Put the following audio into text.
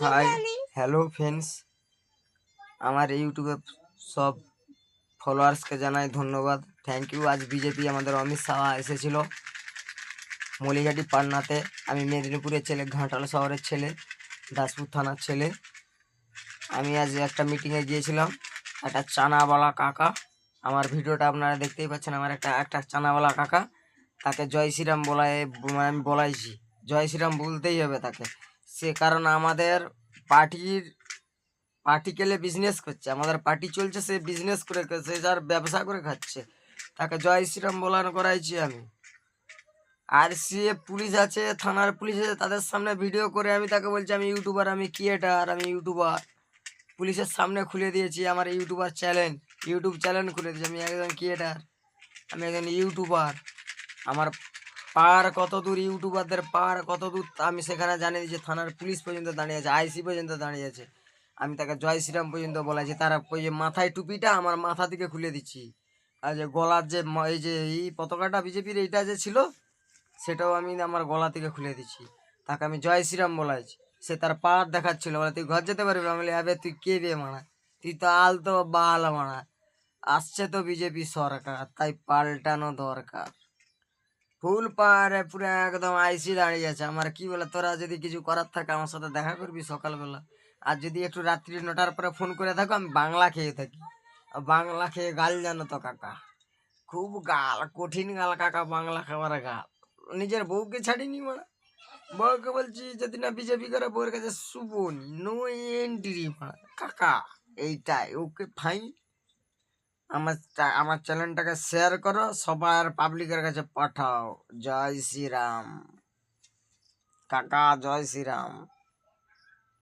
Hi hello friends, আমার ইউটিউবে সব ফলোয়ার্সকে জানাই ধন্যবাদ, থ্যাংক ইউ। আজ বিজেপি আমাদের অমিত শাহ এসেছিল মলিঘাটি পান্নাতে। আমি মেদিনীপুরের ছেলে, ঘাটাল শহরের ছেলে, দাসপুর থানার ছেলে। আমি আজ একটা মিটিংয়ে গিয়েছিলাম। একটা চানাওয়ালা কাকা, আমার ভিডিওটা আপনারা দেখতেই পাচ্ছেন, আমার একটা চানাওয়ালা কাকা, তাকে জয় শ্রীরাম বলায় আমি বলাইছি। জয় শ্রীরাম বলতেই হবে তাকে, সে কারণ আমাদের পার্টিকেলে বিজনেস করছে, আমাদের পার্টি চলছে, সে বিজনেস করে, সে যার ব্যবসা করে খাচ্ছে, তাকে জয় শ্রীরাম বলানো করাইছি আমি। আর সে পুলিশ আছে, থানার পুলিশ আছে, তাদের সামনে ভিডিও করে আমি তাকে বলছি আমি ইউটিউবার, আমি ক্রিয়েটার, আমি ইউটিউবার। পুলিশের সামনে খুলে দিয়েছি আমার ইউটিউব চ্যানেল খুলে দিয়েছি, আমি একজন ক্রিয়েটার, আমি একজন ইউটিউবার। আমার পার কত দূর, ইউটিউবারদের পার কত দূর আমি সেখানে জানিয়ে দিয়েছি। থানার পুলিশ পর্যন্ত দাঁড়িয়ে আছে, আইসি পর্যন্ত দাঁড়িয়ে আছে। আমি তাকে জয় শ্রীরাম পর্যন্ত বলেছি। তারা ওই যে মাথায় টুপিটা আমার মাথা থেকে খুলে দিচ্ছি, আর যে গলার যে এই যে এই পতাকাটা বিজেপির এইটা যে ছিল, সেটাও আমি আমার গলা থেকে খুলে দিচ্ছি। তাকে আমি জয় শ্রীরাম বলাইছি। সে তার পার দেখাচ্ছিল, বলে তুই ঘর যেতে পারবি? আমি বলি আবে তুই কে বে মারা, তুই তো আলতো বাল মারা। আসছে তো বিজেপি সরকার, তাই পাল্টানো দরকার। ফুল পাহাড়ে পুরো একদম আইসি দাঁড়িয়ে আছে। আমার কি বলে, তোরা যদি কিছু করার থাকে আমার সাথে দেখা করবি সকালবেলা, আর যদি একটু রাত্রি 9টার পরে ফোন করে থাকো, আমি বাংলা খেয়ে থাকি। বাংলা খেয়ে গাল জানো তো কাকা, খুব গাল, কঠিন গাল কাকা, বাংলা খাবার গাল। নিজের বউকে ছাড়িনি মারা, বউকে বলছি যদি না বিজেপি করে বউয়ের কাছে শুভনি, নো এন্ট্রি মারা কাকা। এইটাই ওকে ফাইন। আমার চ্যানেলটাকে শেয়ার করো, সবার পাবলিকের কাছে পাঠাও। জয় শ্রীরাম কাকা, জয় শ্রীরাম।